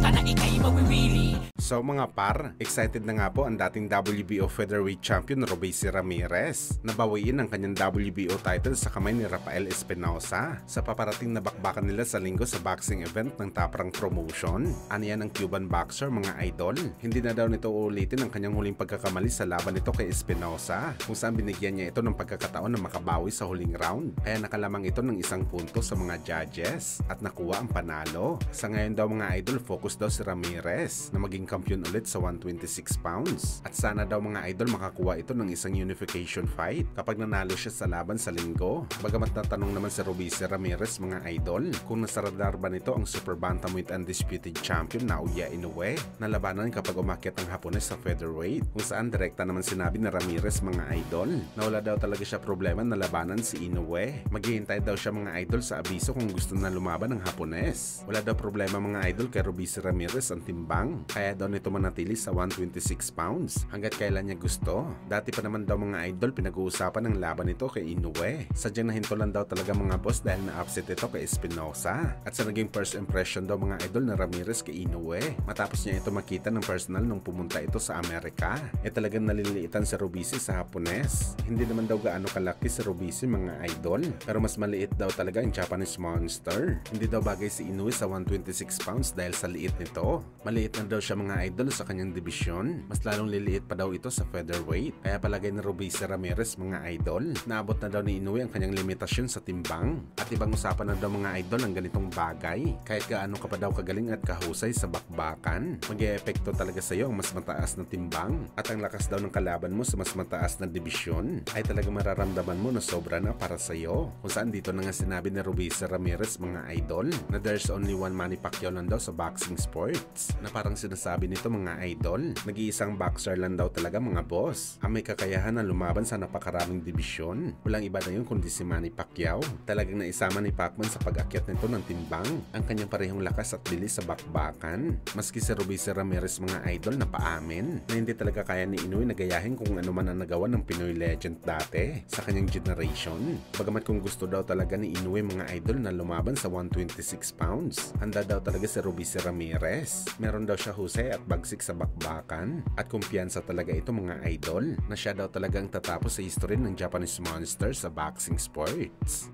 ka na ika'y mawiwili. So mga par, excited na nga po ang dating WBO Featherweight Champion Robeisy Ramirez na bawiin ang kanyang WBO title sa kamay ni Rafael Espinosa sa paparating na bakbakan nila sa linggo sa boxing event ng Top Rank Promotion. Ano yan ang Cuban boxer mga idol? Hindi na daw nito uulitin ang kanyang huling pagkakamali sa laban nito kay Espinosa, kung saan binigyan niya ito ng pagkakataon na makabawi sa huling round. Kaya nakalamang ito ng 1 punto sa mga judges at nakuha ang panalo. Sa ngayon daw mga idol, focus daw si Ramirez na maging kampiyon ulit sa 126 pounds. At sana daw mga idol makakuha ito ng isang unification fight kapag nanalo siya sa laban sa linggo. Bagamat natanong naman si Robeisy Ramirez mga idol kung nasa radar ba nito ang Super Bantamweight Undisputed Champion Naoya Inoue na labanan kapag umakyat ang Hapones sa featherweight, kung saan direkta naman sinabi ni Ramirez mga idol na wala daw talaga siya problema na labanan si Inoue. Maghihintay daw siya mga idol sa abiso kung gusto na lumaban ng Hapones. Wala daw problema mga idol kay Robeisy Ramirez ang timbang, kaya daw nito manatili sa 126 pounds hanggat kailan niya gusto. Dati pa naman daw mga idol pinag-uusapan ng laban nito kay Inoue. Sadyang nahinto lang daw talaga mga boss dahil na-upset ito kay Espinosa. At sa naging first impression daw mga idol na Ramirez kay Inoue matapos niya ito makita ng personal nung pumunta ito sa Amerika, talagang naliliitan si Robeisy sa Hapones. Hindi naman daw gaano kalaki si Robeisy mga idol, pero mas maliit daw talaga ang Japanese monster. Hindi daw bagay si Inoue sa 126 pounds dahil sa liit nito. Maliit na daw siya mga idol sa kanyang dibisyon. Mas lalong liliit pa daw ito sa featherweight. Kaya palagay ni Robeisy Ramirez mga idol, naabot na daw ni Inoue ang kanyang limitasyon sa timbang. At ibang usapan na daw mga idol ang ganitong bagay. Kahit gaano ka pa daw kagaling at kahusay sa bakbakan, mag-e-epekto talaga sa iyo ang mas mataas na timbang. At ang lakas daw ng kalaban mo sa mas mataas na dibisyon ay talaga mararamdaman mo na sobra na para sa iyo. Kung saan dito na nga sinabi ni Robeisy Ramirez mga idol na there's only one Manny Pacquiao lang daw sa boxing sports, na parang sinasabi nito mga idol, nag-iisang boxer lang daw talaga mga boss ang may kakayahan na lumaban sa napakaraming dibisyon. Walang iba na yun kundi si Manny Pacquiao. Talagang naisama ni Pacman sa pag-akyat nito ng timbang ang kanyang parehong lakas at bilis sa bakbakan. Maski si Robeisy Ramirez mga idol na paamin na hindi talaga kaya ni Inoue na gayahin kung ano man ang nagawa ng Pinoy legend dati sa kanyang generation. Bagamat kung gusto daw talaga ni Inoue mga idol na lumaban sa 126 pounds, handa daw talaga si Robeisy Ramirez. Meron daw siya husay at bagsik sa bakbakan at kumpiyansa talaga ito mga idol na siya daw talagang tatapos sa history ng Japanese monster sa boxing sports.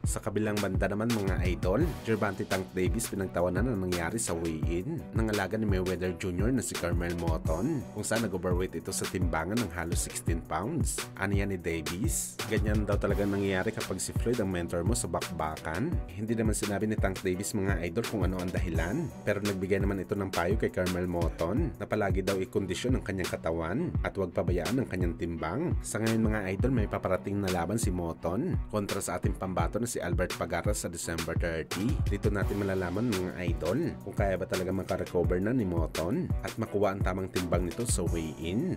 Sa kabilang banda naman mga idol, Gervonta Tank Davis pinagtawanan ang nangyari sa weigh-in ng alaga ni Mayweather Jr. na si Carmel Moton, kung saan nag-overweight ito sa timbangan ng halos 16 pounds. Ano yan ni Davis? Ganyan daw talaga nangyayari kapag si Floyd ang mentor mo sa bakbakan. Hindi naman sinabi ni Tank Davis mga idol kung ano ang dahilan, pero nagbigay naman ito ng payo kay Carmel Moton na palagi daw ikondisyon ang kanyang katawan at huwag pabayaan ang kanyang timbang. Sa ngayon mga idol, may paparating na laban si Moton kontra sa ating pambato na si Albert Pagaras sa December 30. Dito natin malalaman mga idol kung kaya ba talaga makarecover na ni Moton at makuha ang tamang timbang nito sa weigh-in.